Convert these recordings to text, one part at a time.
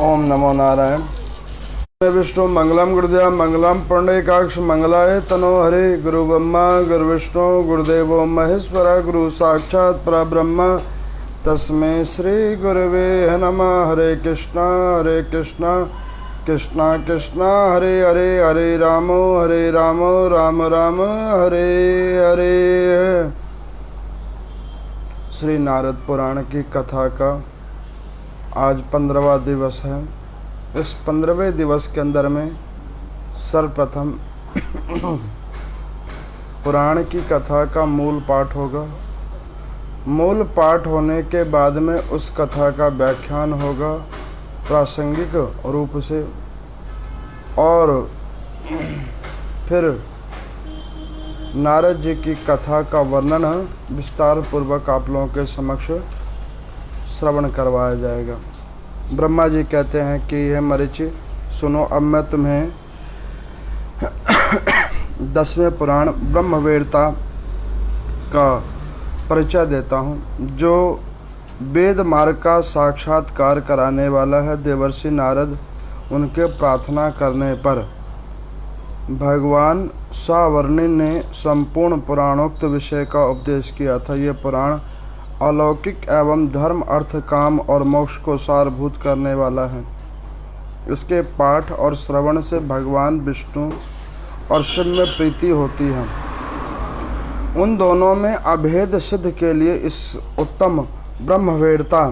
ओम नमो नारायण। विष्णु मंगलम गुरुदेव मंगलम पुंडरीकाक्ष मंगलाय तनो हरे। गुरु ब्रह्मा गुरु विष्णु गुरुदेवो महेश्वर गुरु साक्षात् परब्रह्म तस्मै श्री गुरुवे नमः। हरे कृष्णा कृष्णा कृष्णा हरे हरे, हरे राम राम राम हरे हरे। श्री नारद पुराण की कथा का आज 15वां दिवस है। इस 15वें दिवस के अंदर में सर्वप्रथम पुराण की कथा का मूल पाठ होगा। मूल पाठ होने के बाद में उस कथा का व्याख्यान होगा प्रासंगिक रूप से, और फिर नारद जी की कथा का वर्णन विस्तार पूर्वक आप लोगों के समक्ष श्रवण करवाया जाएगा। ब्रह्मा जी कहते हैं कि हे मरीचि सुनो, अब मैं तुम्हें 10वें पुराण ब्रह्मवेदता का परिचय देता हूँ, जो वेद मार्ग का साक्षात्कार कराने वाला है। देवर्षि नारद उनके प्रार्थना करने पर भगवान सावर्णि ने संपूर्ण पुराणोक्त विषय का उपदेश किया था। ये पुराण अलौकिक एवं धर्म अर्थ काम और मोक्ष को सारभूत करने वाला है। इसके पाठ और श्रवण से भगवान विष्णु और शिव में प्रीति होती है। उन दोनों में अभेद सिद्ध के लिए इस उत्तम ब्रह्मवेदता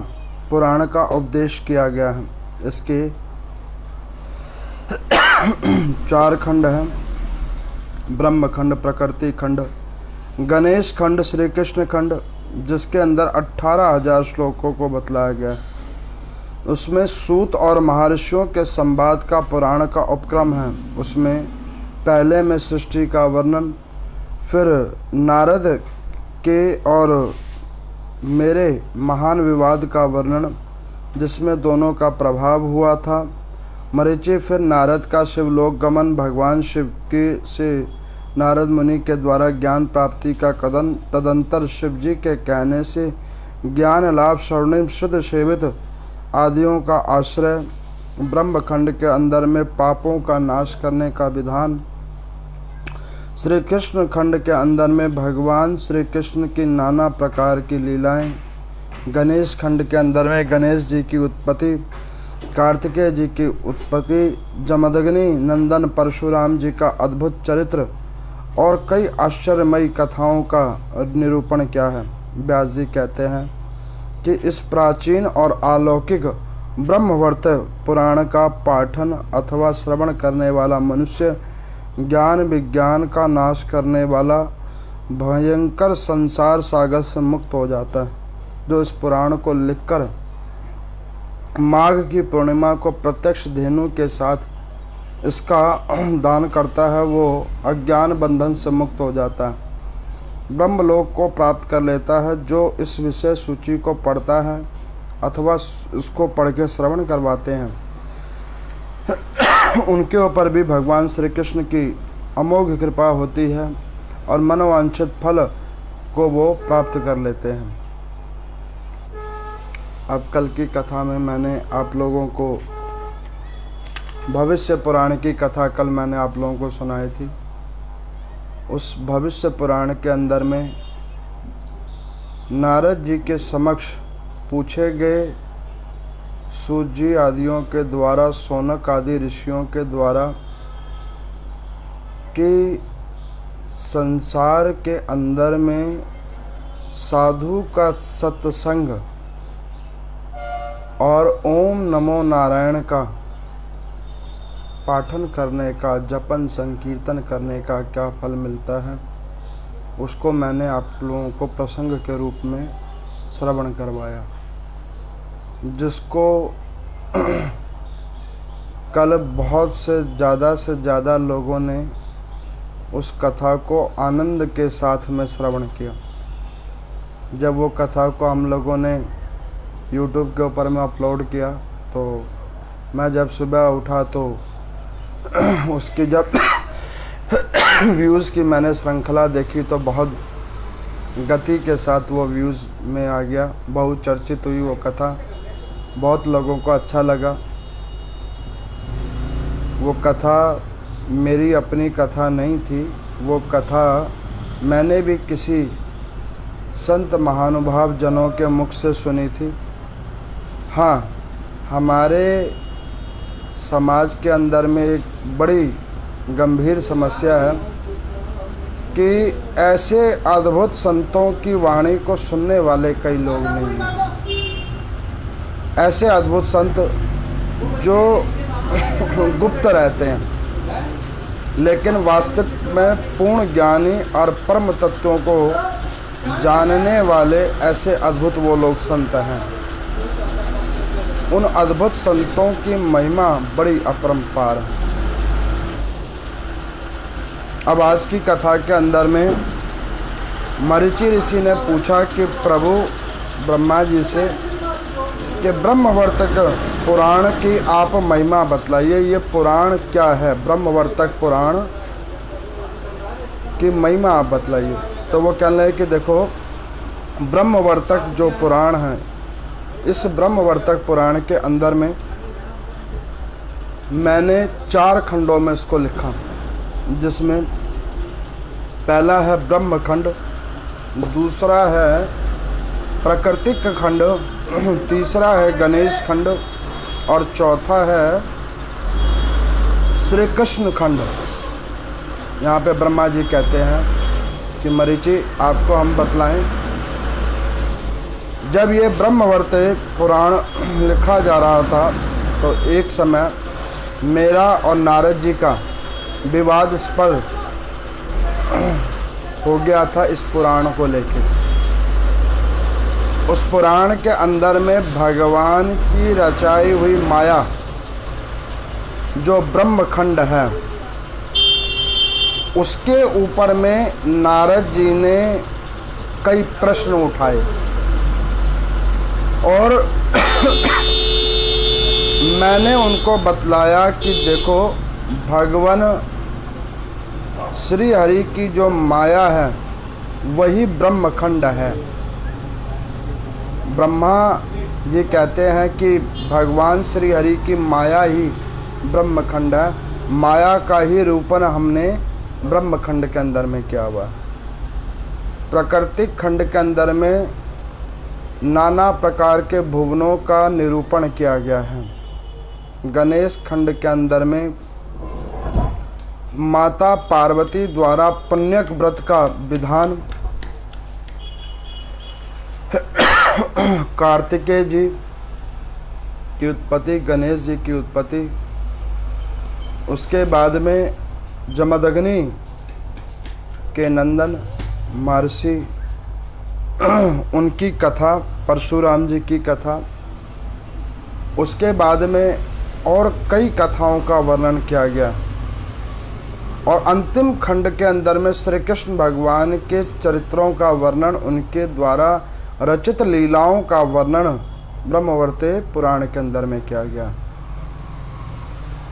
पुराण का उपदेश किया गया है। इसके 4 खंड हैं: ब्रह्म खंड, प्रकृति खंड, गणेश खंड, श्री कृष्ण खंड, जिसके अंदर 18,000 श्लोकों को बतलाया गया है। उसमें सूत और महर्षियों के संवाद का पुराण का उपक्रम है। उसमें पहले में सृष्टि का वर्णन, फिर नारद के और मेरे महान विवाद का वर्णन जिसमें दोनों का प्रभाव हुआ था। मरीचि फिर नारद का शिवलोक गमन, भगवान शिव के से नारद मुनि के द्वारा ज्ञान प्राप्ति का कदन, तदंतर शिव जी के कहने से ज्ञान लाभ, स्वर्णिम शुद्ध सेवित आदियों का आश्रय, ब्रह्मखंड के अंदर में पापों का नाश करने का विधान, श्री कृष्ण खंड के अंदर में भगवान श्री कृष्ण की नाना प्रकार की लीलाएं, गणेश खंड के अंदर में गणेश जी की उत्पत्ति, कार्तिकेय जी की उत्पत्ति, जमदग्नि नंदन परशुराम जी का अद्भुत चरित्र और कई आश्चर्यमयी कथाओं का निरूपण किया है। व्यास जी कहते हैं कि इस प्राचीन और अलौकिक ब्रह्मवर्त पुराण का पाठन अथवा श्रवण करने वाला मनुष्य ज्ञान विज्ञान का नाश करने वाला भयंकर संसार सागर से मुक्त हो जाता है। जो इस पुराण को लिखकर माघ की पूर्णिमा को प्रत्यक्ष धेनु के साथ इसका दान करता है, वो अज्ञान बंधन से मुक्त हो जाता है, ब्रह्मलोक को प्राप्त कर लेता है। जो इस विषय सूची को पढ़ता है अथवा इसको पढ़ के श्रवण करवाते हैं, उनके ऊपर भी भगवान श्री कृष्ण की अमोघ कृपा होती है और मनोवांछित फल को वो प्राप्त कर लेते हैं। अब कल की कथा में मैंने आप लोगों को भविष्य पुराण की कथा कल मैंने आप लोगों को सुनाई थी। उस भविष्य पुराण के अंदर में नारद जी के समक्ष पूछे गए सूत जी आदियों के द्वारा, सौनक आदि ऋषियों के द्वारा, कि संसार के अंदर में साधु का सत्संग और ओम नमो नारायण का पाठन करने का, जपन संकीर्तन करने का क्या फल मिलता है, उसको मैंने आप लोगों को प्रसंग के रूप में श्रवण करवाया, जिसको कल बहुत से ज़्यादा लोगों ने उस कथा को आनंद के साथ में श्रवण किया। जब वो कथा को हम लोगों ने YouTube के ऊपर में अपलोड किया, तो मैं जब सुबह उठा तो उसकी जब व्यूज़ की मैंने श्रृंखला देखी तो बहुत गति के साथ वो व्यूज़ में आ गया। बहुत चर्चित हुई वो कथा, बहुत लोगों को अच्छा लगा। वो कथा मेरी अपनी कथा नहीं थी, वो कथा मैंने भी किसी संत महानुभाव जनों के मुख से सुनी थी। हाँ, हमारे समाज के अंदर में एक बड़ी गंभीर समस्या है कि ऐसे अद्भुत संतों की वाणी को सुनने वाले कई लोग नहीं हैं। ऐसे अद्भुत संत जो गुप्त रहते हैं, लेकिन वास्तविक में पूर्ण ज्ञानी और परम तत्वों को जानने वाले ऐसे अद्भुत वो लोग संत हैं। उन अद्भुत संतों की महिमा बड़ी अपरंपार है। अब आज की कथा के अंदर में मरीचि ऋषि ने पूछा कि प्रभु ब्रह्मा जी से कि ब्रह्मवर्तक पुराण की आप महिमा बतलाइए, ये पुराण क्या है, ब्रह्मवर्तक पुराण की महिमा आप बतलाइए। तो वो कहने लगे कि देखो, ब्रह्मवर्तक जो पुराण है, इस ब्रह्मवर्तक पुराण के अंदर में मैंने 4 खंडों में इसको लिखा, जिसमें पहला है ब्रह्मखंड, दूसरा है प्राकृतिक खंड, तीसरा है गणेश खंड और चौथा है श्री कृष्ण खंड। यहाँ पे ब्रह्मा जी कहते हैं कि मरीचि आपको हम बतलाएं, जब ये ब्रह्मवर्तक पुराण लिखा जा रहा था तो एक समय मेरा और नारद जी का विवादास्पद हो गया था इस पुराण को लेकर। उस पुराण के अंदर में भगवान की रचाई हुई माया जो ब्रह्मखंड है, उसके ऊपर में नारद जी ने कई प्रश्न उठाए और मैंने उनको बतलाया कि देखो, भगवान श्री हरि की जो माया है वही ब्रह्मखंड है। ब्रह्मा जी कहते हैं कि भगवान श्री हरि की माया ही ब्रह्मखंड है। माया का ही रूपन हमने ब्रह्मखंड के अंदर में किया हुआ। प्राकृतिक खंड के अंदर में नाना प्रकार के भुवनों का निरूपण किया गया है। गणेश खंड के अंदर में माता पार्वती द्वारा पुण्यक व्रत का विधान, कार्तिकेय जी की उत्पत्ति, गणेश जी की उत्पत्ति, उसके बाद में जमदग्नि के नंदन महर्षि उनकी कथा, परशुराम जी की कथा, उसके बाद में और कई कथाओं का वर्णन किया गया और अंतिम खंड के अंदर में श्री कृष्ण भगवान के चरित्रों का वर्णन, उनके द्वारा रचित लीलाओं का वर्णन ब्रह्मवर्तक पुराण के अंदर में किया गया।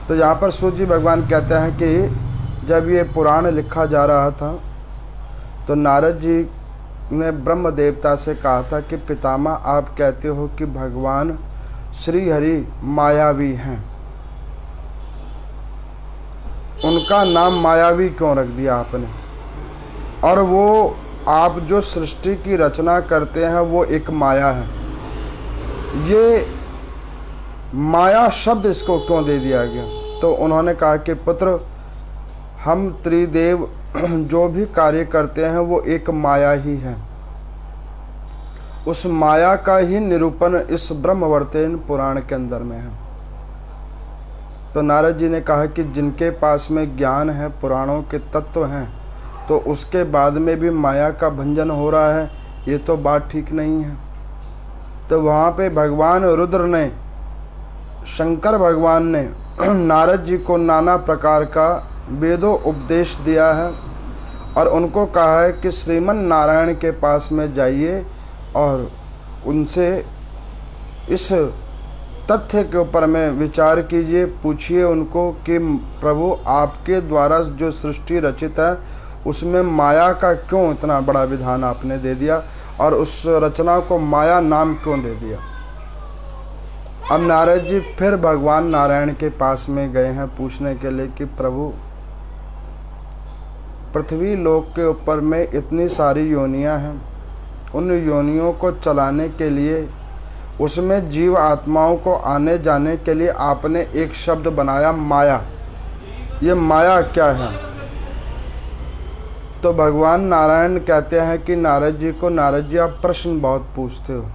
तो यहाँ पर सूर्य जी भगवान कहते हैं कि जब ये पुराण लिखा जा रहा था तो नारद जी ने ब्रह्म देवता से कहा था कि पितामह, आप कहते हो कि भगवान श्री हरि मायावी हैं, उनका नाम मायावी क्यों रख दिया आपने? और वो आप जो सृष्टि की रचना करते हैं वो एक माया है, ये माया शब्द इसको क्यों दे दिया गया? तो उन्होंने कहा कि पुत्र, हम त्रिदेव जो भी कार्य करते हैं वो एक माया ही है। उस माया का ही निरूपण इस ब्रह्मवर्तक पुराण के अंदर में है। तो नारद जी ने कहा कि जिनके पास में ज्ञान है, पुराणों के तत्व हैं, तो उसके बाद में भी माया का भंजन हो रहा है, ये तो बात ठीक नहीं है। तो वहाँ पे भगवान रुद्र ने, शंकर भगवान ने नारद जी को नाना प्रकार का वेदों उपदेश दिया है और उनको कहा है कि श्रीमन नारायण के पास में जाइए और उनसे इस तथ्य के ऊपर में विचार कीजिए, पूछिए उनको कि प्रभु, आपके द्वारा जो सृष्टि रचित है उसमें माया का क्यों इतना बड़ा विधान आपने दे दिया और उस रचना को माया नाम क्यों दे दिया? अब नारद जी फिर भगवान नारायण के पास में गए हैं पूछने के लिए कि प्रभु, पृथ्वी लोक के ऊपर में इतनी सारी योनियां हैं, उन योनियों को चलाने के लिए, उसमें जीव आत्माओं को आने जाने के लिए आपने एक शब्द बनाया, माया। ये माया क्या है? तो भगवान नारायण कहते हैं कि नारद जी को, नारद जी आप प्रश्न बहुत पूछते हो,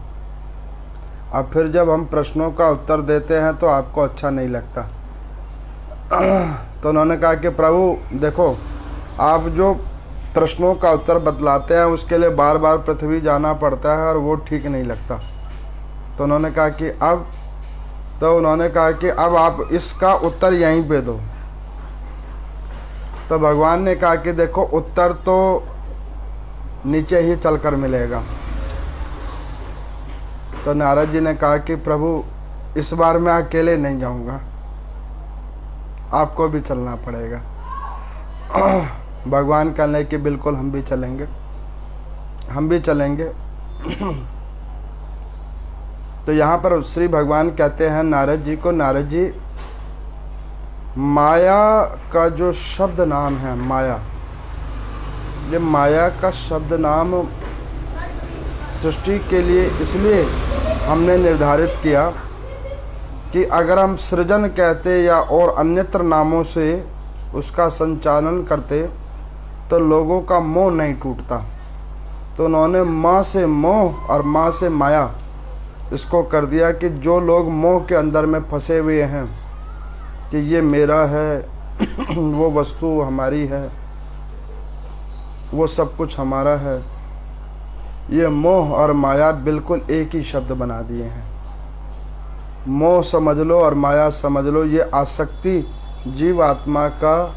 अब फिर जब हम प्रश्नों का उत्तर देते हैं तो आपको अच्छा नहीं लगता। तो उन्होंने कहा कि प्रभु देखो, आप जो प्रश्नों का उत्तर बतलाते हैं उसके लिए बार बार पृथ्वी जाना पड़ता है और वो ठीक नहीं लगता। तो उन्होंने कहा कि अब आप इसका उत्तर यहीं पे दो। तो भगवान ने कहा कि देखो, उत्तर तो नीचे ही चलकर मिलेगा। तो नारद जी ने कहा कि प्रभु, इस बार मैं अकेले नहीं जाऊंगा, आपको भी चलना पड़ेगा। भगवान कहने कि बिल्कुल हम भी चलेंगे। तो यहाँ पर श्री भगवान कहते हैं नारद जी को, नारद जी, माया का जो शब्द नाम है, माया, ये माया का शब्द नाम सृष्टि के लिए इसलिए हमने निर्धारित किया कि अगर हम सृजन कहते या और अन्यत्र नामों से उसका संचालन करते तो लोगों का मोह नहीं टूटता। तो उन्होंने माँ से मोह और माँ से माया इसको कर दिया कि जो लोग मोह के अंदर में फंसे हुए हैं कि ये मेरा है, वो वस्तु हमारी है, वो सब कुछ हमारा है, ये मोह और माया बिल्कुल एक ही शब्द बना दिए हैं। मोह समझ लो और माया समझ लो, ये आसक्ति जीव आत्मा का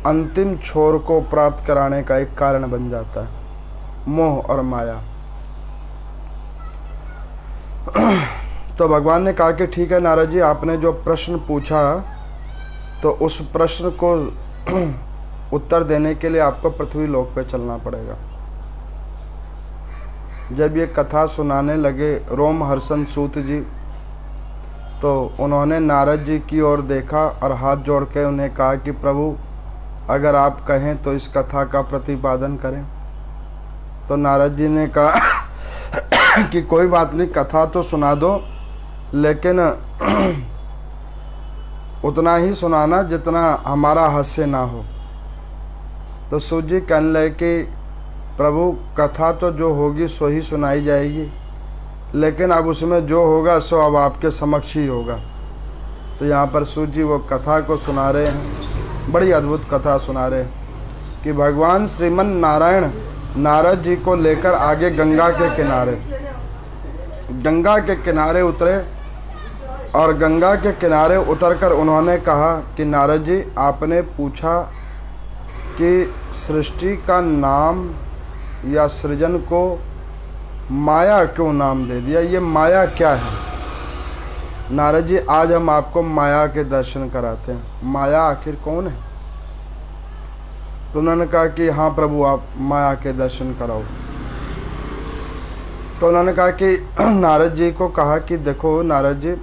अंतिम छोर को प्राप्त कराने का एक कारण बन जाता है, मोह और माया। तो भगवान ने कहा कि ठीक है नारद जी, आपने जो प्रश्न पूछा तो उस प्रश्न को उत्तर देने के लिए आपको पृथ्वी लोक पे चलना पड़ेगा। जब ये कथा सुनाने लगे रोमहर्षण सूत जी, तो उन्होंने नारद जी की ओर देखा और हाथ जोड़ के उन्हें कहा कि प्रभु, अगर आप कहें तो इस कथा का प्रतिपादन करें। तो नारद जी ने कहा कि कोई बात नहीं, कथा तो सुना दो, लेकिन उतना ही सुनाना जितना हमारा हास्य ना हो। तो सूत जी कहने लगे कि प्रभु, कथा तो जो होगी सो ही सुनाई जाएगी, लेकिन अब उसमें जो होगा सो अब आपके समक्ष ही होगा। तो यहाँ पर सूत जी वो कथा को सुना रहे हैं, बड़ी अद्भुत कथा सुना रहे हैं कि भगवान श्रीमन नारायण नारद जी को लेकर आगे गंगा के किनारे उतरे और गंगा के किनारे उतरकर उन्होंने कहा कि नारद जी, आपने पूछा कि सृष्टि का नाम या सृजन को माया क्यों नाम दे दिया, ये माया क्या है? नारद जी, आज हम आपको माया के दर्शन कराते हैं। माया आखिर कौन है? तो उन्होंने कहा कि हाँ प्रभु, आप माया के दर्शन कराओ। तो उन्होंने कहा कि नारद जी को कहा कि देखो नारद जी,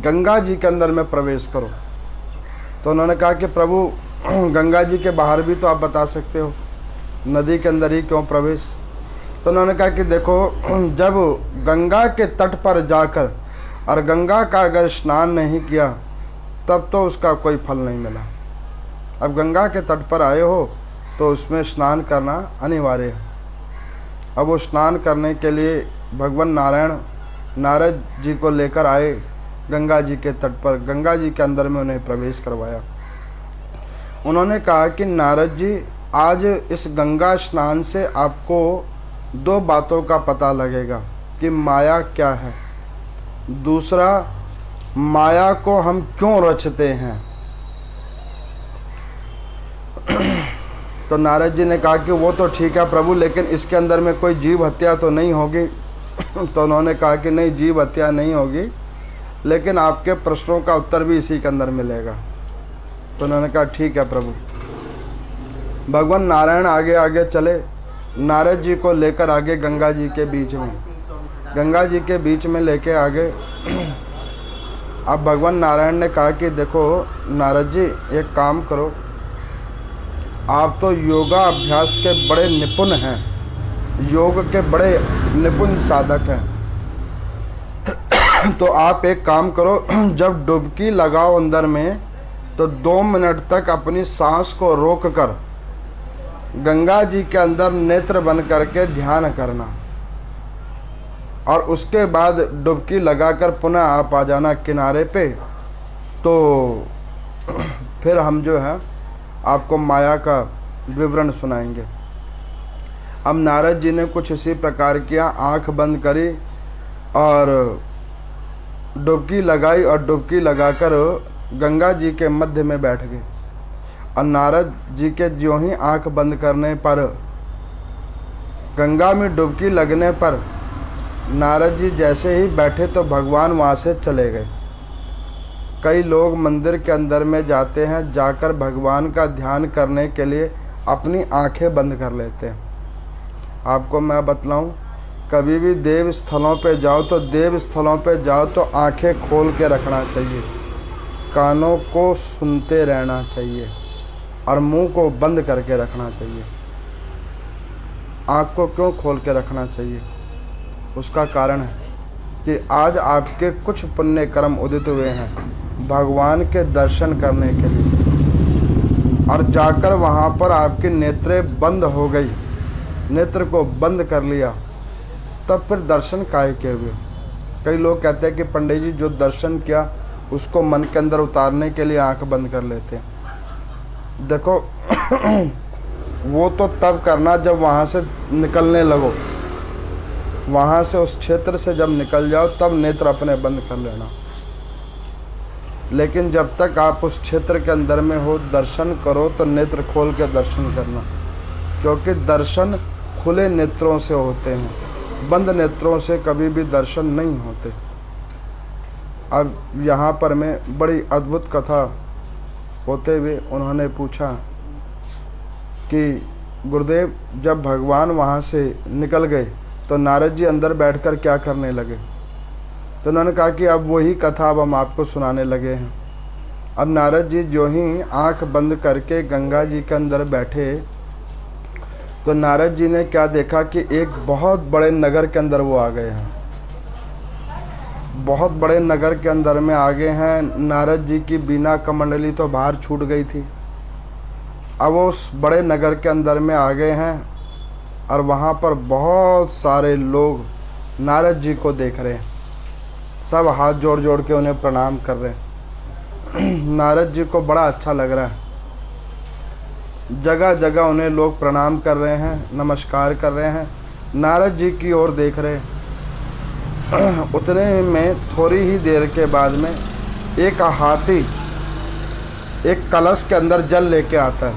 गंगा जी के अंदर में प्रवेश करो। तो उन्होंने कहा कि प्रभु, गंगा जी के बाहर भी तो आप बता सकते हो, नदी के अंदर ही क्यों प्रवेश? तो उन्होंने कहा कि देखो, जब गंगा के तट पर जाकर और गंगा का अगर स्नान नहीं किया तब तो उसका कोई फल नहीं मिला। अब गंगा के तट पर आए हो तो उसमें स्नान करना अनिवार्य है। अब वो स्नान करने के लिए भगवान नारायण नारद जी को लेकर आए गंगा जी के तट पर, गंगा जी के अंदर में उन्हें प्रवेश करवाया। उन्होंने कहा कि नारद जी, आज इस गंगा स्नान से आपको दो बातों का पता लगेगा कि माया क्या है, दूसरा माया को हम क्यों रचते हैं। तो नारद जी ने कहा कि वो तो ठीक है प्रभु, लेकिन इसके अंदर में कोई जीव हत्या तो नहीं होगी। तो उन्होंने कहा कि नहीं, जीव हत्या नहीं होगी, लेकिन आपके प्रश्नों का उत्तर भी इसी के अंदर मिलेगा। तो उन्होंने कहा ठीक है प्रभु। भगवान नारायण आगे आगे चले, नारद जी को लेकर आगे गंगा जी के बीच में। गंगा जी के बीच में लेके आ गए। अब भगवान नारायण ने कहा कि देखो नारद जी, एक काम करो, आप तो योगा अभ्यास के बड़े निपुण हैं, योग के बड़े निपुण साधक हैं, तो आप एक काम करो, जब डुबकी लगाओ अंदर में तो 2 मिनट तक अपनी सांस को रोक कर गंगा जी के अंदर नेत्र बंद करके ध्यान करना, और उसके बाद डुबकी लगाकर पुनः आप आ जाना किनारे पे। तो फिर हम जो है आपको माया का विवरण सुनाएंगे। अब नारद जी ने कुछ इसी प्रकार किया, आंख बंद करी और डुबकी लगाई, और डुबकी लगाकर गंगा जी के मध्य में बैठ गए। और नारद जी के ज्यों ही आंख बंद करने पर, गंगा में डुबकी लगने पर नारद जी जैसे ही बैठे तो भगवान वहाँ से चले गए। कई लोग मंदिर के अंदर में जाते हैं, जाकर भगवान का ध्यान करने के लिए अपनी आंखें बंद कर लेते हैं। आपको मैं बतलाऊं, कभी भी देव स्थलों पे जाओ तो देव स्थलों पे जाओ तो आंखें खोल के रखना चाहिए, कानों को सुनते रहना चाहिए और मुंह को बंद करके रखना चाहिए। आँख को क्यों खोल के रखना चाहिए? उसका कारण है कि आज आपके कुछ पुण्य कर्म उदित हुए हैं भगवान के दर्शन करने के लिए, और जाकर वहाँ पर आपकी नेत्रें बंद हो गई, नेत्र को बंद कर लिया, तब फिर दर्शन काहे के हुए? कई लोग कहते हैं कि पंडित जी जो दर्शन किया उसको मन के अंदर उतारने के लिए आंख बंद कर लेते हैं। देखो वो तो तब करना जब वहाँ से निकलने लगो, वहाँ से उस क्षेत्र से जब निकल जाओ तब नेत्र अपने बंद कर लेना। लेकिन जब तक आप उस क्षेत्र के अंदर में हो, दर्शन करो तो नेत्र खोल के दर्शन करना, क्योंकि दर्शन खुले नेत्रों से होते हैं, बंद नेत्रों से कभी भी दर्शन नहीं होते। अब यहाँ पर मैं बड़ी अद्भुत कथा होते हुए उन्होंने पूछा कि गुरुदेव जब भगवान वहाँ से निकल गए तो नारद जी अंदर बैठकर क्या करने लगे? तो उन्होंने कहा कि अब वही कथा अब हम आपको सुनाने लगे हैं। अब नारद जी जो ही आंख बंद करके गंगा जी के अंदर बैठे तो नारद जी ने क्या देखा कि एक बहुत बड़े नगर के अंदर वो आ गए हैं, बहुत बड़े नगर के अंदर में आ गए हैं। नारद जी की बीना कमंडली तो बाहर छूट गई थी, अब वो उस बड़े नगर के अंदर में आ गए हैं और वहाँ पर बहुत सारे लोग नारद जी को देख रहे हैं, सब हाथ जोड़ जोड़ के उन्हें प्रणाम कर रहे हैं। नारद जी को बड़ा अच्छा लग रहा है, जगह जगह उन्हें लोग प्रणाम कर रहे हैं, नमस्कार कर रहे हैं, नारद जी की ओर देख रहे हैं। उतने में थोड़ी ही देर के बाद में एक हाथी एक कलश के अंदर जल लेके आता है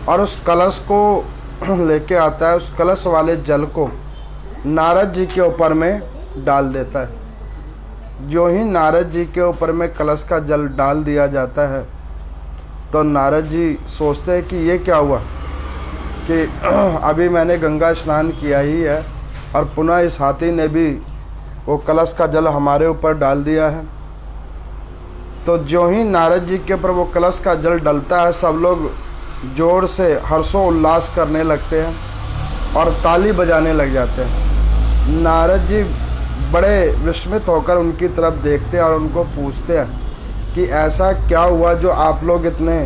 और उस कलश को लेके आता है, उस कलश वाले जल को नारद जी के ऊपर में डाल देता है। जो ही नारद जी के ऊपर में कलश का जल डाल दिया जाता है तो नारद जी सोचते हैं कि ये क्या हुआ कि अभी मैंने गंगा स्नान किया ही है और पुनः इस हाथी ने भी वो कलश का जल हमारे ऊपर डाल दिया है। तो जो ही नारद जी के ऊपर वो कलश का जल डलता है, सब लोग जोर से हर्षोल्लास करने लगते हैं और ताली बजाने लग जाते हैं। नारद जी बड़े विस्मित होकर उनकी तरफ देखते हैं और उनको पूछते हैं कि ऐसा क्या हुआ जो आप लोग इतने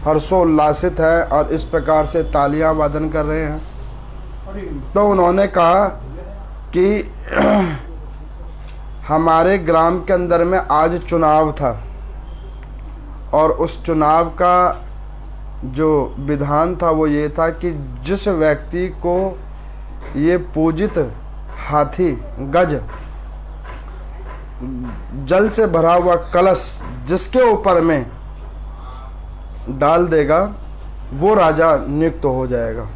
हर्षोल्लासित हैं और इस प्रकार से तालियां वादन कर रहे हैं। तो उन्होंने कहा कि हमारे ग्राम के अंदर में आज चुनाव था और उस चुनाव का जो विधान था वो ये था कि जिस व्यक्ति को ये पूजित हाथी गज जल से भरा हुआ कलश जिसके ऊपर में डाल देगा वो राजा नियुक्त हो जाएगा।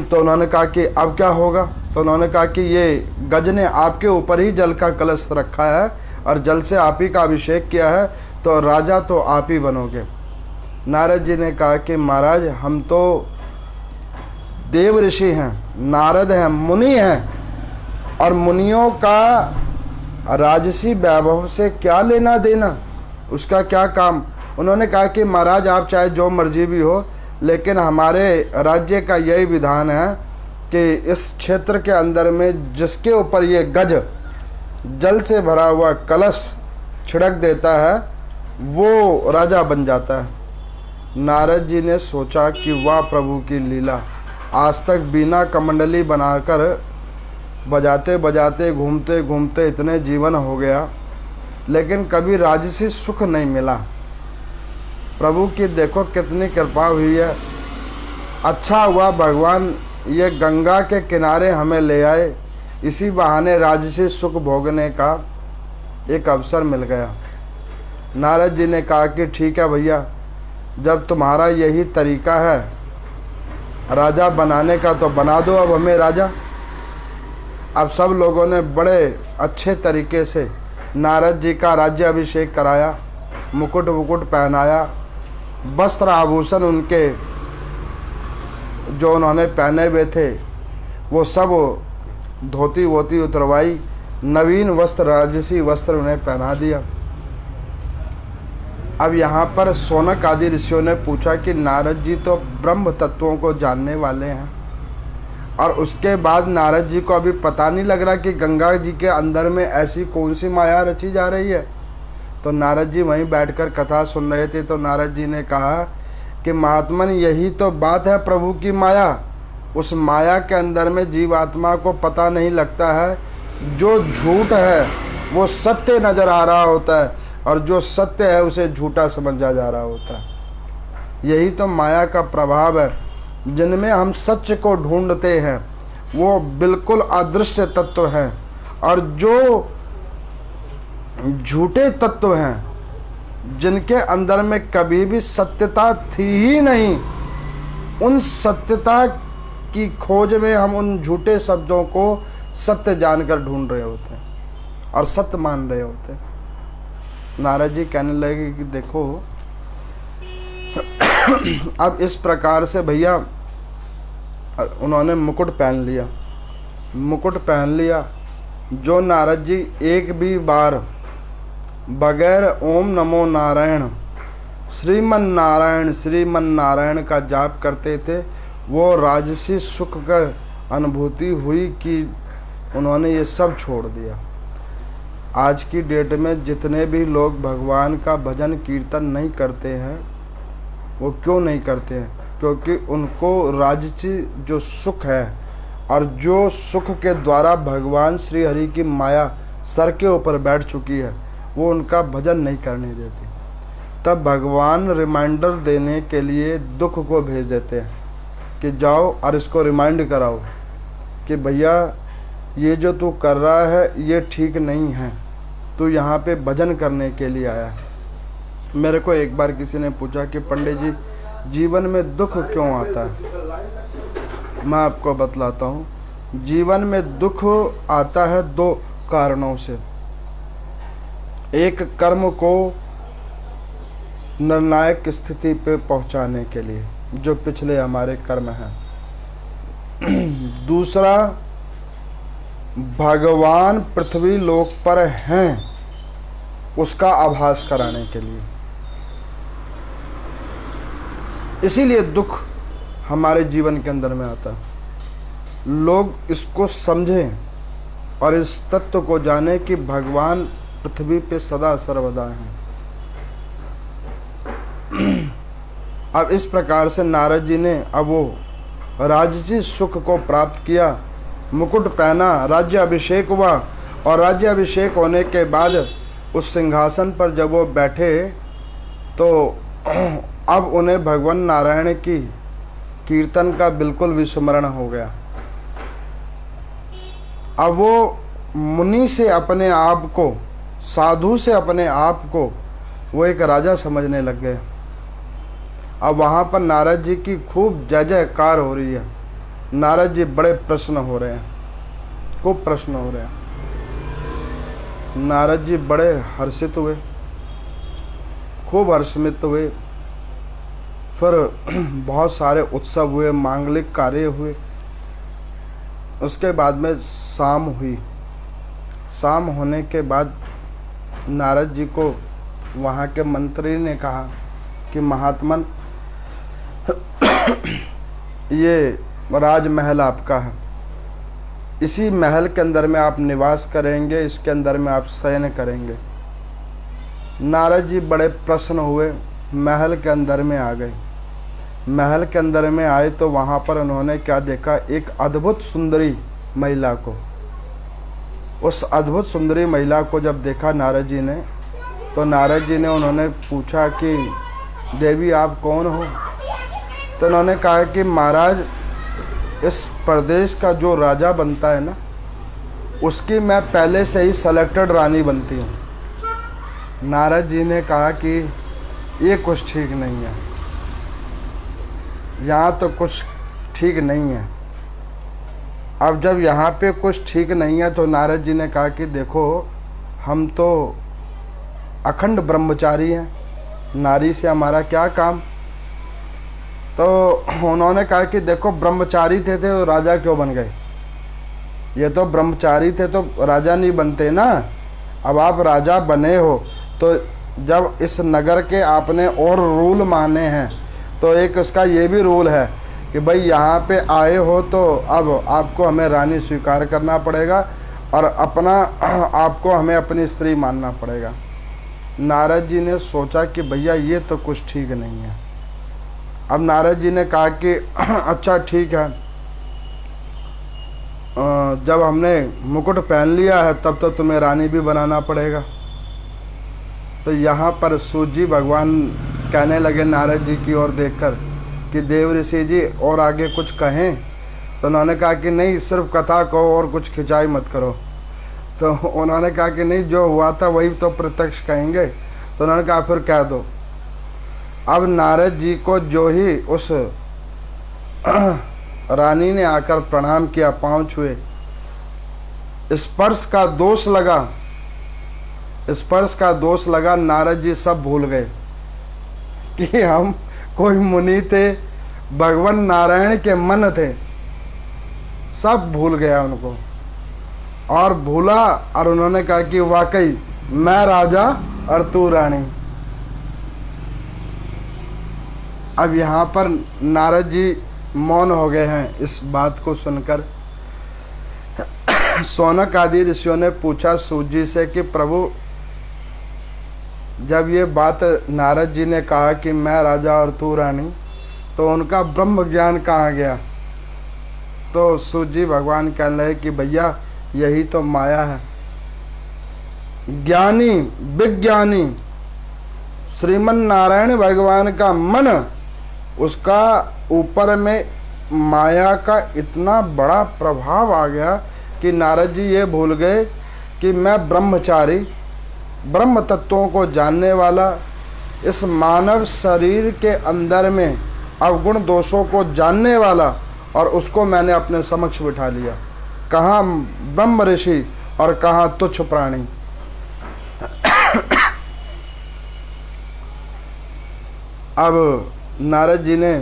तो उन्होंने कहा कि अब क्या होगा? तो उन्होंने कहा कि ये गज ने आपके ऊपर ही जल का कलश रखा है और जल से आप ही का अभिषेक किया है, तो राजा तो आप ही बनोगे। नारद जी ने कहा कि महाराज हम तो देव ऋषि हैं, नारद हैं, मुनि हैं, और मुनियों का राजसी वैभव से क्या लेना देना, उसका क्या काम। उन्होंने कहा कि महाराज आप चाहे जो मर्जी भी हो, लेकिन हमारे राज्य का यही विधान है कि इस क्षेत्र के अंदर में जिसके ऊपर ये गज जल से भरा हुआ कलश छिड़क देता है वो राजा बन जाता है। नारद जी ने सोचा कि वाह प्रभु की लीला, आज तक बिना कमंडली बनाकर बजाते बजाते घूमते घूमते इतने जीवन हो गया, लेकिन कभी राजसी सुख नहीं मिला। प्रभु की देखो कितनी कृपा हुई है। अच्छा हुआ भगवान ये गंगा के किनारे हमें ले आए, इसी बहाने राजसी सुख भोगने का एक अवसर मिल गया। नारद जी ने कहा कि ठीक है भैया, जब तुम्हारा यही तरीका है राजा बनाने का तो बना दो अब हमें राजा। अब सब लोगों ने बड़े अच्छे तरीके से नारद जी का राज्याभिषेक कराया, मुकुट वुकुट पहनाया, वस्त्र आभूषण उनके जो उन्होंने पहने हुए थे वो सब धोती वोती उतरवाई, नवीन वस्त्र राजसी वस्त्र उन्हें पहना दिया। अब यहाँ पर सोनक आदि ऋषियों ने पूछा कि नारद जी तो ब्रह्म तत्वों को जानने वाले हैं, और उसके बाद नारद जी को अभी पता नहीं लग रहा कि गंगा जी के अंदर में ऐसी कौन सी माया रची जा रही है। तो नारद जी वहीं बैठकर कथा सुन रहे थे, तो नारद जी ने कहा कि महात्मन यही तो बात है प्रभु की माया। उस माया के अंदर में जीवात्मा को पता नहीं लगता है, जो झूठ है वो सत्य नजर आ रहा होता है, और जो सत्य है उसे झूठा समझा जा रहा होता है। यही तो माया का प्रभाव है। जिनमें हम सच को ढूंढते हैं वो बिल्कुल अदृश्य तत्व हैं, और जो झूठे तत्व हैं जिनके अंदर में कभी भी सत्यता थी ही नहीं, उन सत्यता की खोज में हम उन झूठे शब्दों को सत्य जानकर ढूंढ रहे होते हैं और सत्य मान रहे होते हैं। नारद जी कहने लगे कि देखो अब इस प्रकार से भैया, उन्होंने मुकुट पहन लिया। मुकुट पहन लिया जो नारद जी एक भी बार बगैर ओम नमो नारायण श्रीमन नारायण का जाप करते थे, वो राजसी सुख का अनुभूति हुई कि उन्होंने ये सब छोड़ दिया। आज की डेट में जितने भी लोग भगवान का भजन कीर्तन नहीं करते हैं, वो क्यों नहीं करते हैं? क्योंकि उनको राजसी जो सुख है और जो सुख के द्वारा भगवान श्री हरि की माया सर के ऊपर बैठ चुकी है, वो उनका भजन नहीं करने देती। तब भगवान रिमाइंडर देने के लिए दुख को भेज देते हैं कि जाओ और इसको रिमाइंड कराओ कि भैया ये जो तू कर रहा है ये ठीक नहीं है, तू यहाँ पे भजन करने के लिए आया है। मेरे को एक बार किसी ने पूछा कि पंडित जी जीवन में दुख क्यों आता है? मैं आपको बतलाता हूँ। जीवन में दुख आता है दो कारणों से। एक कर्म को निर्णायक स्थिति पे पहुँचाने के लिए, जो पिछले हमारे कर्म हैं। दूसरा, भगवान पृथ्वी लोक पर हैं उसका आभास कराने के लिए। इसीलिए दुख हमारे जीवन के अंदर में आता है। लोग इसको समझें और इस तत्व को जाने कि भगवान पृथ्वी पे सदा सर्वदा हैं। अब इस प्रकार से नारद जी ने अब वो राजसी सुख को प्राप्त किया, मुकुट पहना, राज्य अभिषेक हुआ, और राज्य अभिषेक होने के बाद उस सिंहासन पर जब वो बैठे तो अब उन्हें भगवान नारायण की कीर्तन का बिल्कुल विस्मरण हो गया। अब वो मुनि से अपने आप को, साधु से अपने आप को वो एक राजा समझने लग गए। अब वहाँ पर नारद जी की खूब जय जयकार हो रही है। नारद जी बड़े प्रश्न हो रहे हैं, खूब प्रश्न हो रहे हैं। नारद जी बड़े हर्षित हुए, खूब हर्षित हुए। फिर बहुत सारे उत्सव हुए, मांगलिक कार्य हुए। उसके बाद में शाम हुई। शाम होने के बाद नारद जी को वहाँ के मंत्री ने कहा कि महात्मन, ये राजमहल आपका है, इसी महल के अंदर में आप निवास करेंगे, इसके अंदर में आप शयन करेंगे। नारद जी बड़े प्रसन्न हुए, महल के अंदर में आ गए। महल के अंदर में आए तो वहाँ पर उन्होंने क्या देखा, एक अद्भुत सुंदरी महिला को। उस अद्भुत सुंदरी महिला को जब देखा नारद जी ने, तो नारद जी ने उन्होंने पूछा कि देवी आप कौन हो? तो उन्होंने कहा कि महाराज, इस प्रदेश का जो राजा बनता है ना, उसकी मैं पहले से ही सेलेक्टेड रानी बनती हूँ। नारद जी ने कहा कि ये कुछ ठीक नहीं है, यहाँ तो कुछ ठीक नहीं है। अब जब यहाँ पे कुछ ठीक नहीं है तो नारद जी ने कहा कि देखो, हम तो अखंड ब्रह्मचारी हैं, नारी से हमारा क्या काम। तो उन्होंने कहा कि देखो, ब्रह्मचारी थे तो राजा क्यों बन गए? ये तो ब्रह्मचारी थे तो राजा नहीं बनते ना। अब आप राजा बने हो तो जब इस नगर के आपने और रूल माने हैं, तो एक उसका ये भी रूल है कि भाई यहाँ पे आए हो तो अब आपको हमें रानी स्वीकार करना पड़ेगा और अपना आपको हमें अपनी स्त्री मानना पड़ेगा। नारद जी ने सोचा कि भैया ये तो कुछ ठीक नहीं है। अब नारद जी ने कहा कि अच्छा ठीक है, जब हमने मुकुट पहन लिया है तब तो तुम्हें रानी भी बनाना पड़ेगा। तो यहाँ पर सूत जी भगवान कहने लगे नारद जी की ओर देखकर कि देव ऋषि जी और आगे कुछ कहें? तो उन्होंने कहा कि नहीं, सिर्फ कथा कहो और कुछ खिंचाई मत करो। तो उन्होंने कहा कि नहीं, जो हुआ था वही तो प्रत्यक्ष कहेंगे। तो उन्होंने कहा फिर कह दो। अब नारद जी को जो ही उस रानी ने आकर प्रणाम किया, पांव छुए, स्पर्श का दोष लगा, स्पर्श का दोष लगा। नारद जी सब भूल गए कि हम कोई मुनि थे, भगवान नारायण के मन थे, सब भूल गया उनको और भूला। और उन्होंने कहा कि वाकई मैं राजा और तू रानी। अब यहाँ पर नारद जी मौन हो गए हैं इस बात को सुनकर। सौनक आदि ऋषियों ने पूछा सूत जी से कि प्रभु, जब ये बात नारद जी ने कहा कि मैं राजा और तू रानी, तो उनका ब्रह्म ज्ञान कहाँ गया? तो सूत जी भगवान कह रहे कि भैया यही तो माया है। ज्ञानी विज्ञानी श्रीमन नारायण भगवान का मन, उसका ऊपर में माया का इतना बड़ा प्रभाव आ गया कि नारद जी ये भूल गए कि मैं ब्रह्मचारी, ब्रह्म तत्वों को जानने वाला, इस मानव शरीर के अंदर में अवगुण दोषों को जानने वाला, और उसको मैंने अपने समक्ष बिठा लिया। कहाँ ब्रह्म ऋषि और कहाँ तुच्छ प्राणी। अब नारद जी ने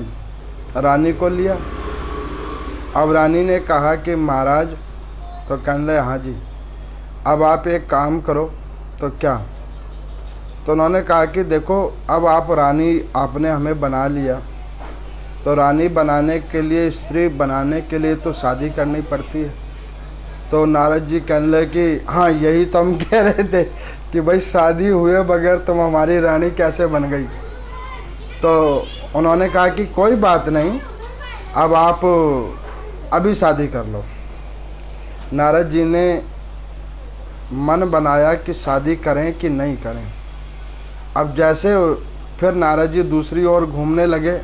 रानी को लिया। अब रानी ने कहा कि महाराज, तो कहने लगे हाँ जी, अब आप एक काम करो। तो क्या? तो उन्होंने कहा कि देखो, अब आप रानी आपने हमें बना लिया, तो रानी बनाने के लिए, स्त्री बनाने के लिए तो शादी करनी पड़ती है। तो नारद जी कहने लगे कि हाँ, यही तो हम कह रहे थे कि भाई शादी हुए बगैर तुम हमारी रानी कैसे बन गई। तो उन्होंने कहा कि कोई बात नहीं, अब आप अभी शादी कर लो। नारद जी ने मन बनाया कि शादी करें कि नहीं करें। अब जैसे फिर नारद जी दूसरी ओर घूमने लगे,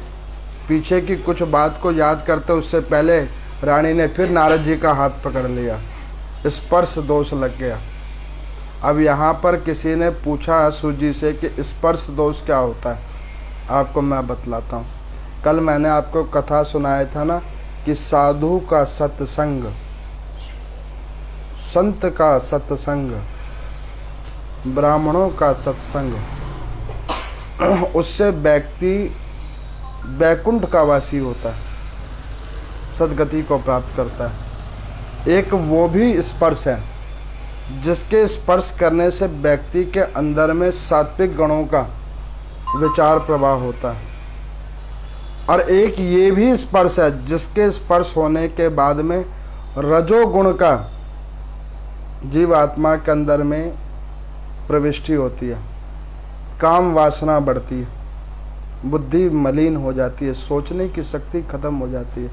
पीछे की कुछ बात को याद करते, उससे पहले रानी ने फिर नारद जी का हाथ पकड़ लिया, स्पर्श दोष लग गया। अब यहाँ पर किसी ने पूछा सूत जी से कि स्पर्श दोष क्या होता है? आपको मैं बतलाता हूँ। कल मैंने आपको कथा सुनाया था ना कि साधु का सत्संग, संत का सत्संग, ब्राह्मणों का सत्संग, उससे व्यक्ति बैकुंठ का वासी होता है, सदगति को प्राप्त करता है। एक वो भी स्पर्श है जिसके स्पर्श करने से व्यक्ति के अंदर में सात्विक गणों का विचार प्रवाह होता है, और एक ये भी स्पर्श है जिसके स्पर्श होने के बाद में रजोगुण का जीवात्मा के अंदर में प्रविष्टि होती है, काम वासना बढ़ती है, बुद्धि मलिन हो जाती है, सोचने की शक्ति खत्म हो जाती है।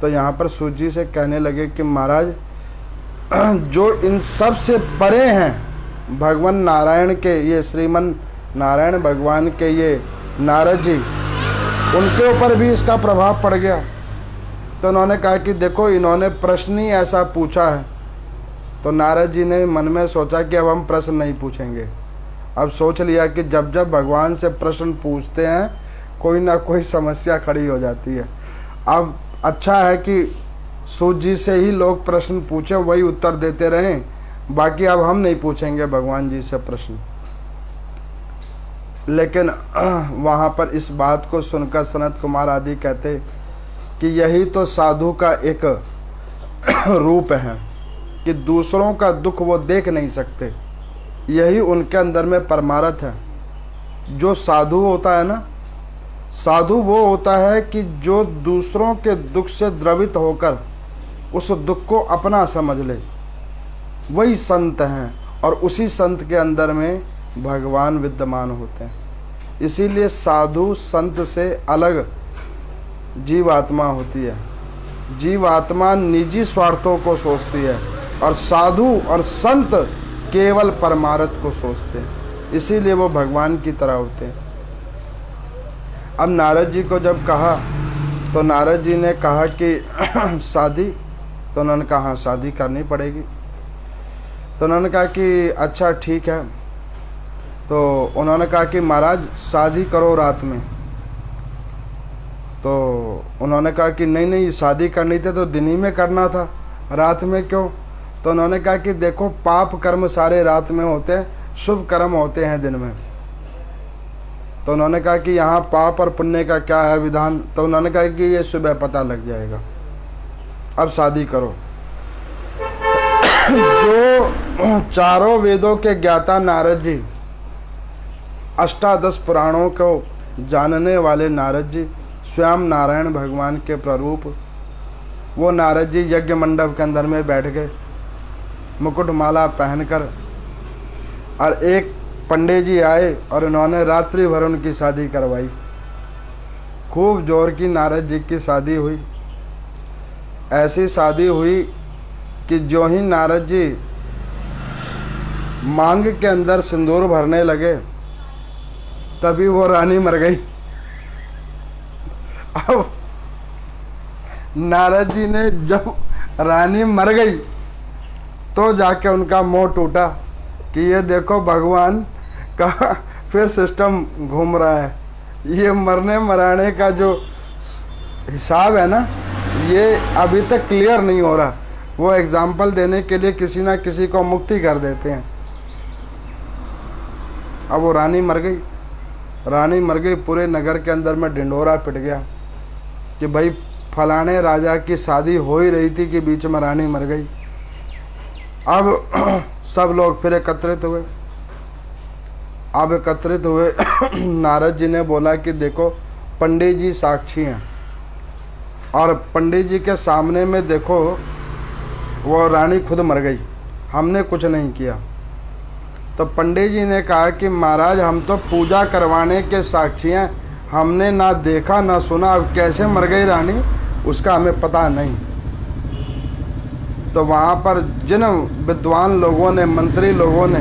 तो यहाँ पर सूत जी से कहने लगे कि महाराज, जो इन सब से परे हैं, भगवान नारायण के, ये श्रीमन नारायण भगवान के ये नारद जी, उनके ऊपर भी इसका प्रभाव पड़ गया। तो उन्होंने कहा कि देखो, इन्होंने प्रश्न ही ऐसा पूछा है। तो नारद जी ने मन में सोचा कि अब हम प्रश्न नहीं पूछेंगे। अब सोच लिया कि जब जब भगवान से प्रश्न पूछते हैं कोई ना कोई समस्या खड़ी हो जाती है। अब अच्छा है कि सूत जी से ही लोग प्रश्न पूछें, वही उत्तर देते रहें, बाकी अब हम नहीं पूछेंगे भगवान जी से प्रश्न। लेकिन वहाँ पर इस बात को सुनकर सनत कुमार आदि कहते कि यही तो साधु का एक रूप है कि दूसरों का दुख वो देख नहीं सकते, यही उनके अंदर में परमार्थ है। जो साधु होता है ना, साधु वो होता है कि जो दूसरों के दुख से द्रवित होकर उस दुख को अपना समझ ले, वही संत हैं। और उसी संत के अंदर में भगवान विद्यमान होते हैं। इसीलिए साधु संत से अलग जीवात्मा होती है। जीवात्मा निजी स्वार्थों को सोचती है और साधु और संत केवल परमार्थ को सोचते हैं, इसीलिए वो भगवान की तरह होते हैं। अब नारद जी को जब कहा तो नारद जी ने कहा कि शादी, तो उन्होंने कहा हाँ शादी करनी पड़ेगी। तो उन्होंने कहा कि अच्छा ठीक है। तो उन्होंने कहा कि महाराज शादी करो रात में। तो उन्होंने कहा कि नहीं नहीं, शादी करनी थी तो दिन ही में करना था, रात में क्यों? तो उन्होंने कहा कि देखो, पाप कर्म सारे रात में होते हैं, शुभ कर्म होते हैं दिन में। तो उन्होंने कहा कि यहाँ पाप और पुण्य का क्या है विधान? तो उन्होंने कहा कि ये सुबह पता लग जाएगा, अब शादी करो। जो चारों वेदों के ज्ञाता नारद जी, अष्टादश पुराणों को जानने वाले नारद जी, स्वयं नारायण भगवान के प्ररूप, वो नारद जी यज्ञ मंडप के अंदर में बैठ गए मुकुटमाला पहनकर। और एक पंडित जी आए और उन्होंने रात्रि भर उनकी शादी करवाई। खूब जोर की नारद जी की शादी हुई। ऐसी शादी हुई कि जो ही नारद जी मांग के अंदर सिंदूर भरने लगे, तभी वो रानी मर गई। अब नारद जी ने जब रानी मर गई तो जाके उनका मोह टूटा कि ये देखो भगवान का फिर सिस्टम घूम रहा है। ये मरने मराने का जो हिसाब है ना, ये अभी तक क्लियर नहीं हो रहा। वो एग्जाम्पल देने के लिए किसी ना किसी को मुक्ति कर देते हैं। अब वो रानी मर गई। रानी मर गई, पूरे नगर के अंदर में ढिंढोरा पिट गया कि भाई फलाने राजा की शादी हो ही रही थी कि बीच में रानी मर गई। अब सब लोग फिर एकत्रित हुए। अब एकत्रित हुए नारद जी ने बोला कि देखो, पंडित जी साक्षी हैं और पंडित जी के सामने में देखो वो रानी खुद मर गई, हमने कुछ नहीं किया। तो पंडित जी ने कहा कि महाराज, हम तो पूजा करवाने के साक्षी हैं, हमने ना देखा ना सुना, अब कैसे मर गई रानी उसका हमें पता नहीं। तो वहाँ पर जिन विद्वान लोगों ने, मंत्री लोगों ने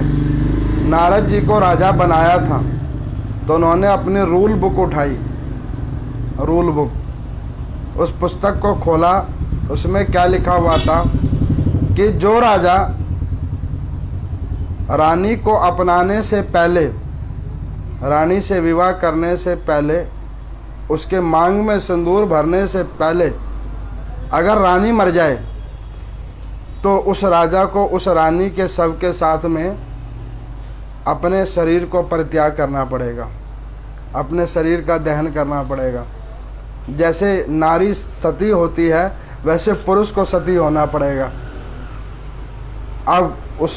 नारद जी को राजा बनाया था, तो उन्होंने अपनी रूल बुक उठाई, रूल बुक, उस पुस्तक को खोला। उसमें क्या लिखा हुआ था कि जो राजा रानी को अपनाने से पहले, रानी से विवाह करने से पहले, उसके मांग में सिंदूर भरने से पहले अगर रानी मर जाए तो उस राजा को उस रानी के शव के साथ में अपने शरीर को परित्याग करना पड़ेगा। अपने शरीर का दहन करना पड़ेगा। जैसे नारी सती होती है वैसे पुरुष को सती होना पड़ेगा। अब उस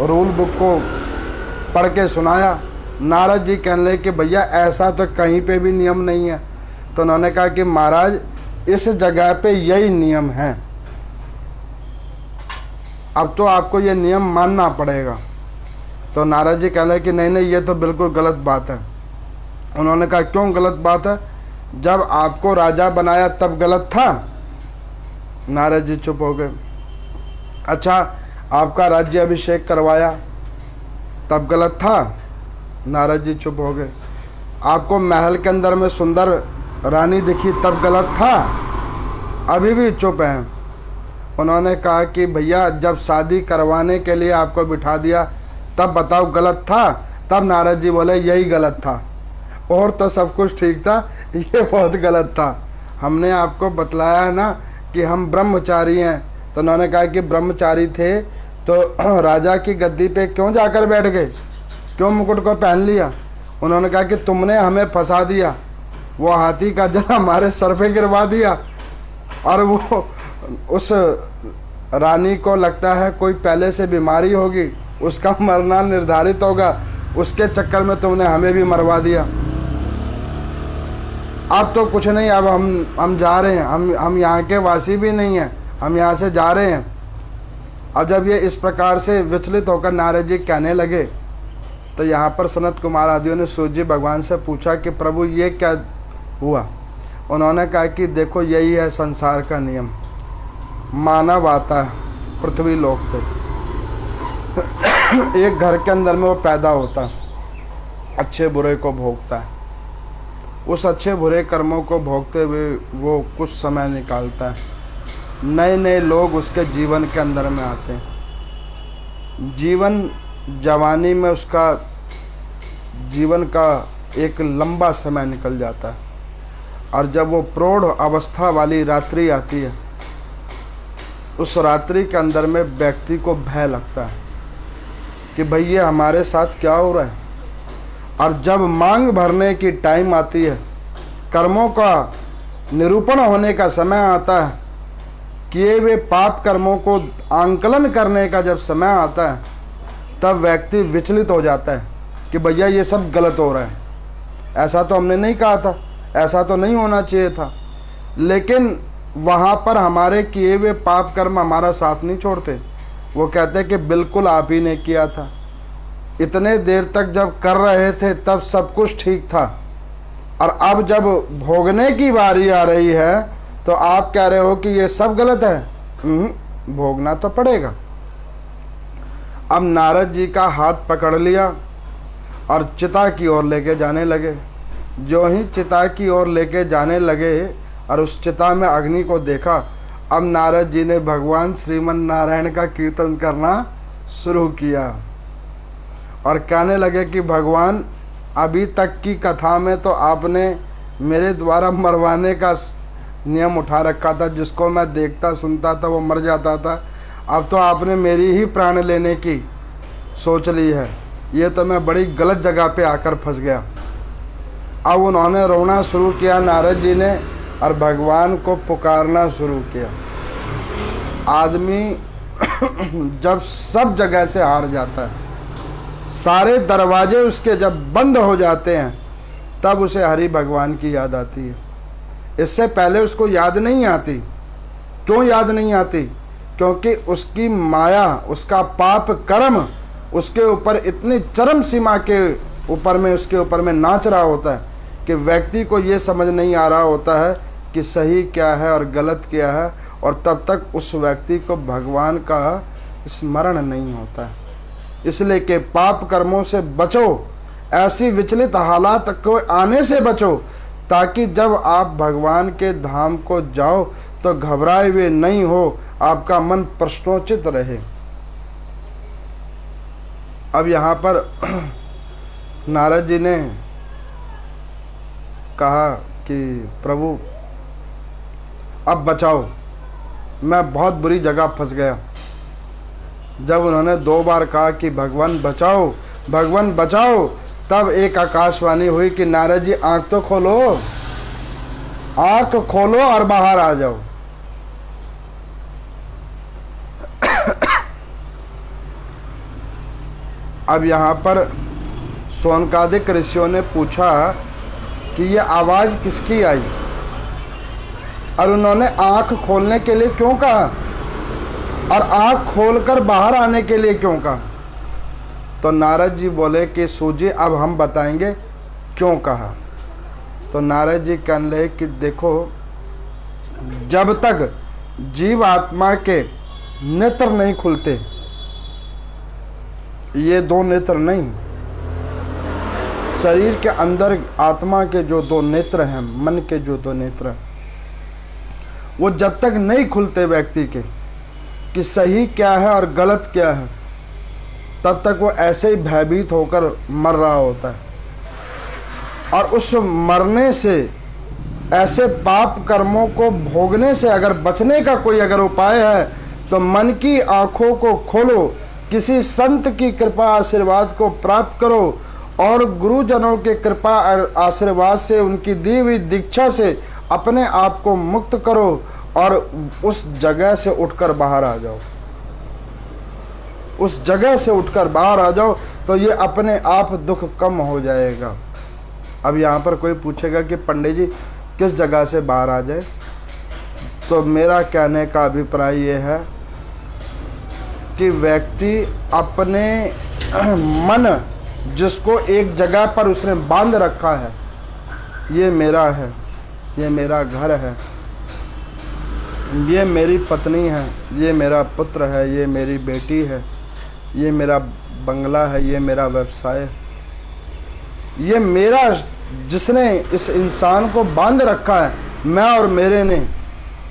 रूल बुक को पढ़ के सुनाया। नारद जी कहने लगे कि भैया ऐसा तो कहीं पे भी नियम नहीं है। तो उन्होंने कहा कि महाराज इस जगह पे यही नियम है, अब तो आपको ये नियम मानना पड़ेगा। तो नारद जी कहने लगे कि नहीं नहीं, ये तो बिल्कुल गलत बात है। उन्होंने कहा क्यों गलत बात है? जब आपको राजा बनाया तब गलत था? नारद जी चुप हो गए। अच्छा, आपका राज्य अभिषेक करवाया तब गलत था? नारद जी चुप हो गए। आपको महल के अंदर में सुंदर रानी दिखी तब गलत था? अभी भी चुप हैं। उन्होंने कहा कि भैया जब शादी करवाने के लिए आपको बिठा दिया तब बताओ गलत था? तब नारद जी बोले यही गलत था, और तो सब कुछ ठीक था, ये बहुत गलत था। हमने आपको बतलाया है ना कि हम ब्रह्मचारी हैं। तो उन्होंने कहा कि ब्रह्मचारी थे तो राजा की गद्दी पे क्यों जाकर बैठ गए, क्यों मुकुट को पहन लिया? उन्होंने कहा कि तुमने हमें फंसा दिया, वो हाथी का जल हमारे सर पे गिरवा दिया, और वो उस रानी को लगता है कोई पहले से बीमारी होगी, उसका मरना निर्धारित होगा, उसके चक्कर में तुमने हमें भी मरवा दिया। अब तो कुछ नहीं, अब हम जा रहे हैं, हम यहाँ के वासी भी नहीं हैं, हम यहाँ से जा रहे हैं। अब जब ये इस प्रकार से विचलित होकर नारद जी कहने लगे तो यहाँ पर सनत कुमार आदियों ने सूर्य जी भगवान से पूछा कि प्रभु ये क्या हुआ? उन्होंने कहा कि देखो यही है संसार का नियम। मानव आता है पृथ्वी लोक पे, एक घर के अंदर में वो पैदा होता है, अच्छे बुरे को भोगता है, उस अच्छे बुरे कर्मों को भोगते हुए वो कुछ समय निकालता है, नए नए लोग उसके जीवन के अंदर में आते हैं। जीवन जवानी में उसका जीवन का एक लंबा समय निकल जाता है, और जब वो प्रौढ़ अवस्था वाली रात्रि आती है, उस रात्रि के अंदर में व्यक्ति को भय लगता है कि भाई ये हमारे साथ क्या हो रहा है। और जब मांग भरने की टाइम आती है, कर्मों का निरूपण होने का समय आता है, किए हुए पाप कर्मों को आंकलन करने का जब समय आता है, तब व्यक्ति विचलित हो जाता है कि भैया ये सब गलत हो रहा है, ऐसा तो हमने नहीं कहा था, ऐसा तो नहीं होना चाहिए था। लेकिन वहाँ पर हमारे किए हुए पाप कर्म हमारा साथ नहीं छोड़ते। वो कहते कि बिल्कुल आप ही ने किया था, इतने देर तक जब कर रहे थे तब सब कुछ ठीक था, और अब जब भोगने की बारी आ रही है तो आप कह रहे हो कि ये सब गलत है। भोगना तो पड़ेगा। अब नारद जी का हाथ पकड़ लिया और चिता की ओर लेके जाने लगे। जो ही चिता की ओर लेके जाने लगे और उस चिता में अग्नि को देखा, अब नारद जी ने भगवान श्रीमन नारायण का कीर्तन करना शुरू किया और कहने लगे कि भगवान अभी तक की कथा में तो आपने मेरे द्वारा मरवाने का नियम उठा रखा था, जिसको मैं देखता सुनता था वो मर जाता था, अब तो आपने मेरी ही प्राण लेने की सोच ली है। ये तो मैं बड़ी गलत जगह पे आकर फंस गया। अब उन्होंने रोना शुरू किया नारद जी ने, और भगवान को पुकारना शुरू किया। आदमी जब सब जगह से हार जाता है, सारे दरवाजे उसके जब बंद हो जाते हैं, तब उसे हरि भगवान की याद आती है। इससे पहले उसको याद नहीं आती। क्यों याद नहीं आती? क्योंकि उसकी माया, उसका पाप कर्म उसके ऊपर इतनी चरम सीमा के ऊपर में उसके ऊपर में नाच रहा होता है कि व्यक्ति को ये समझ नहीं आ रहा होता है कि सही क्या है और गलत क्या है, और तब तक उस व्यक्ति को भगवान का स्मरण नहीं होता है। इसलिए कि पाप कर्मों से बचो, ऐसी विचलित हालात को आने से बचो, ताकि जब आप भगवान के धाम को जाओ तो घबराए हुए नहीं हो, आपका मन प्रश्नोचित रहे। अब यहाँ पर नारद जी ने कहा कि प्रभु अब बचाओ, मैं बहुत बुरी जगह फंस गया। जब उन्होंने 2 बार कहा कि भगवान बचाओ, भगवान बचाओ, तब एक आकाशवाणी हुई कि नारद जी आंख तो खोलो, आंख खोलो और बाहर आ जाओ। अब यहाँ पर शौनकादिक ऋषियों ने पूछा कि ये आवाज़ किसकी आई, और उन्होंने आंख खोलने के लिए क्यों कहा और आंख खोलकर बाहर आने के लिए क्यों कहा। तो नारद जी बोले कि सूजी अब हम बताएंगे क्यों कहा। तो नारद जी कहने लगे कि देखो, जब तक जीव आत्मा के नेत्र नहीं खुलते, ये दो नेत्र नहीं, शरीर के अंदर आत्मा के जो दो नेत्र हैं, मन के जो दो नेत्र हैं, वो जब तक नहीं खुलते व्यक्ति के कि सही क्या है और गलत क्या है, तब तक वो ऐसे ही भयभीत होकर मर रहा होता है। और उस मरने से, ऐसे पाप कर्मों को भोगने से अगर बचने का कोई अगर उपाय है तो मन की आंखों को खोलो, किसी संत की कृपा आशीर्वाद को प्राप्त करो और गुरुजनों के कृपा आशीर्वाद से, उनकी दी हुई दीक्षा से अपने आप को मुक्त करो और उस जगह से उठकर बाहर आ जाओ। उस जगह से उठकर बाहर आ जाओ तो ये अपने आप दुख कम हो जाएगा। अब यहाँ पर कोई पूछेगा कि पंडित जी किस जगह से बाहर आ जाए, तो मेरा कहने का अभिप्राय ये है कि व्यक्ति अपने मन, जिसको एक जगह पर उसने बांध रखा है, ये मेरा है, ये मेरा घर है, ये मेरी पत्नी है, ये मेरा पुत्र है, ये मेरी बेटी है, ये मेरा बंगला है, ये मेरा व्यवसाय है, ये मेरा, जिसने इस इंसान को बांध रखा है, मैं और मेरे ने,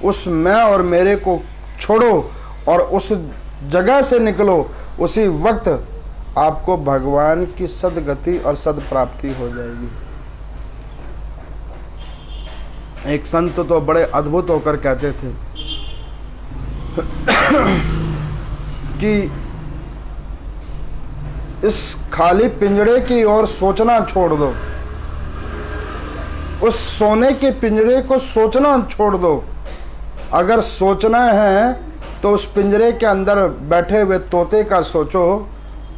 उस मैं और मेरे को छोड़ो और उस जगह से निकलो। उसी वक्त आपको भगवान की सद्गति और सद्प्राप्ति हो जाएगी। एक संत तो बड़े अद्भुत होकर कहते थे कि इस खाली पिंजड़े की ओर सोचना छोड़ दो, उस सोने के पिंजड़े को सोचना छोड़ दो। अगर सोचना है तो उस पिंजरे के अंदर बैठे हुए तोते का सोचो,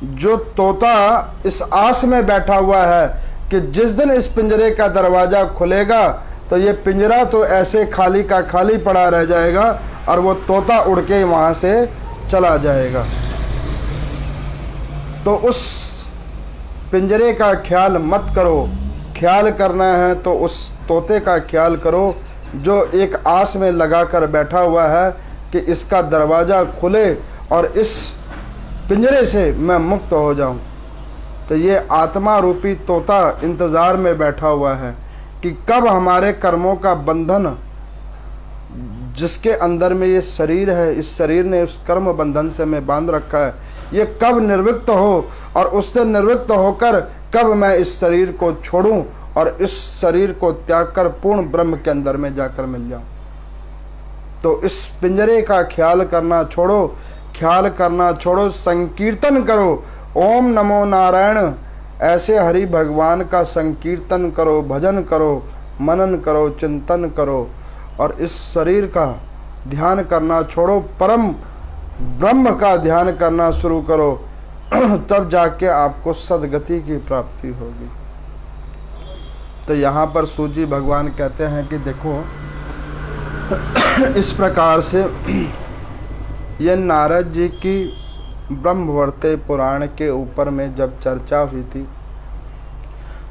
जो तोता इस आस में बैठा हुआ है कि जिस दिन इस पिंजरे का दरवाज़ा खुलेगा तो ये पिंजरा तो ऐसे खाली का खाली पड़ा रह जाएगा और वो तोता उड़ के वहाँ से चला जाएगा। तो उस पिंजरे का ख्याल मत करो, ख्याल करना है तो उस तोते का ख्याल करो जो एक आस में लगा कर बैठा हुआ है कि इसका दरवाज़ा खुले और इस पिंजरे से मैं मुक्त हो जाऊं। तो ये आत्मा रूपी तोता इंतज़ार में बैठा हुआ है कि कब हमारे कर्मों का बंधन, जिसके अंदर में ये शरीर है, इस शरीर ने उस कर्म बंधन से मैं बांध रखा है, ये कब निर्विक्त हो और उससे निर्विक्त होकर कब मैं इस शरीर को छोड़ूं और इस शरीर को त्याग कर पूर्ण ब्रह्म के अंदर में जाकर मिल जाऊं। तो इस पिंजरे का ख्याल करना छोड़ो, ख्याल करना छोड़ो, संकीर्तन करो, ओम नमो नारायण, ऐसे हरि भगवान का संकीर्तन करो, भजन करो, मनन करो, चिंतन करो और इस शरीर का ध्यान करना छोड़ो, परम ब्रह्म का ध्यान करना शुरू करो। तब जाके आपको सद्गति की प्राप्ति होगी। तो यहाँ पर सूजी भगवान कहते हैं कि देखो, इस प्रकार से ये नारद जी की ब्रह्मवर्ते पुराण के ऊपर में जब चर्चा हुई थी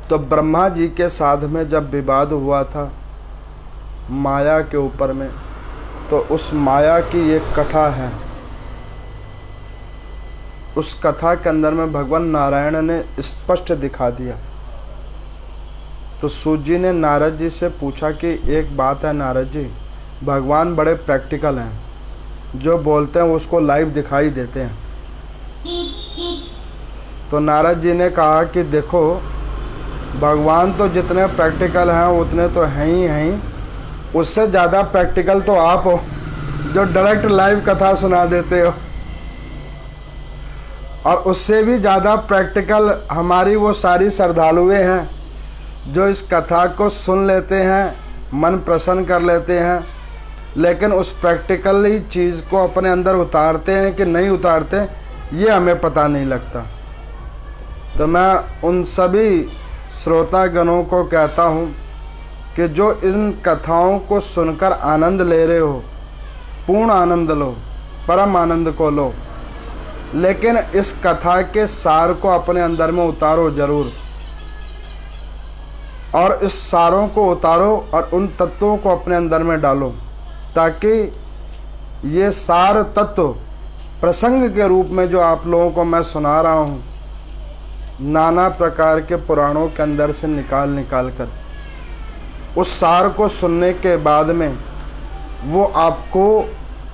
तो ब्रह्मा जी के साथ में जब विवाद हुआ था माया के ऊपर में, तो उस माया की एक कथा है। उस कथा के अंदर में भगवान नारायण ने स्पष्ट दिखा दिया। तो सूत जी ने नारद जी से पूछा कि एक बात है नारद जी, भगवान बड़े प्रैक्टिकल हैं, जो बोलते हैं उसको लाइव दिखाई देते हैं। तो नारद जी ने कहा कि देखो, भगवान तो जितने प्रैक्टिकल हैं उतने तो हैं ही हैं, उससे ज़्यादा प्रैक्टिकल तो आप हो जो डायरेक्ट लाइव कथा सुना देते हो। और उससे भी ज़्यादा प्रैक्टिकल हमारी वो सारी श्रद्धालुएँ हैं जो इस कथा को सुन लेते हैं, मन प्रसन्न कर लेते हैं, लेकिन उस प्रैक्टिकली चीज़ को अपने अंदर उतारते हैं कि नहीं उतारते ये हमें पता नहीं लगता। तो मैं उन सभी श्रोतागणों को कहता हूँ कि जो इन कथाओं को सुनकर आनंद ले रहे हो, पूर्ण आनंद लो, परम आनंद को लो, लेकिन इस कथा के सार को अपने अंदर में उतारो जरूर, और इस सारों को उतारो और उन तत्वों को अपने अंदर में डालो, ताकि ये सार तत्व प्रसंग के रूप में जो आप लोगों को मैं सुना रहा हूँ, नाना प्रकार के पुराणों के अंदर से निकाल कर उस सार को सुनने के बाद में वो आपको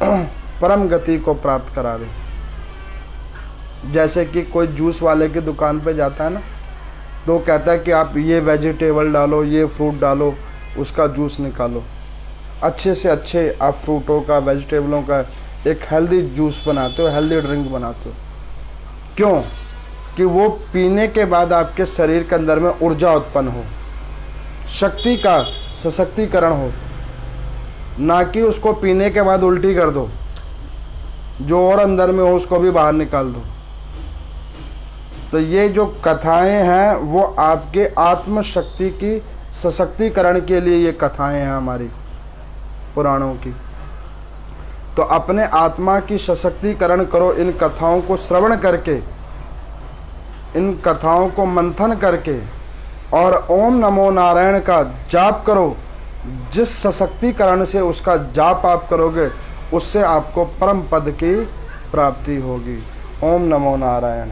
परम गति को प्राप्त करा दे। जैसे कि कोई जूस वाले की दुकान पे जाता है ना, तो कहता है कि आप ये वेजिटेबल डालो, ये फ्रूट डालो, उसका जूस निकालो। अच्छे से अच्छे आप फ्रूटों का, वेजिटेबलों का एक हेल्दी जूस बनाते हो, हेल्दी ड्रिंक बनाते हो। क्यों? कि वो पीने के बाद आपके शरीर के अंदर में ऊर्जा उत्पन्न हो, शक्ति का सशक्तिकरण हो, ना कि उसको पीने के बाद उल्टी कर दो, जो और अंदर में हो उसको भी बाहर निकाल दो। तो ये जो कथाएं हैं वो आपके आत्मशक्ति की सशक्तिकरण के लिए ये कथाएं हैं हमारी पुराणों की। तो अपने आत्मा की सशक्तिकरण करो इन कथाओं को श्रवण करके, इन कथाओं को मंथन करके, और ओम नमो नारायण का जाप करो। जिस सशक्तिकरण से उसका जाप आप करोगे उससे आपको परम पद की प्राप्ति होगी। ओम नमो नारायण।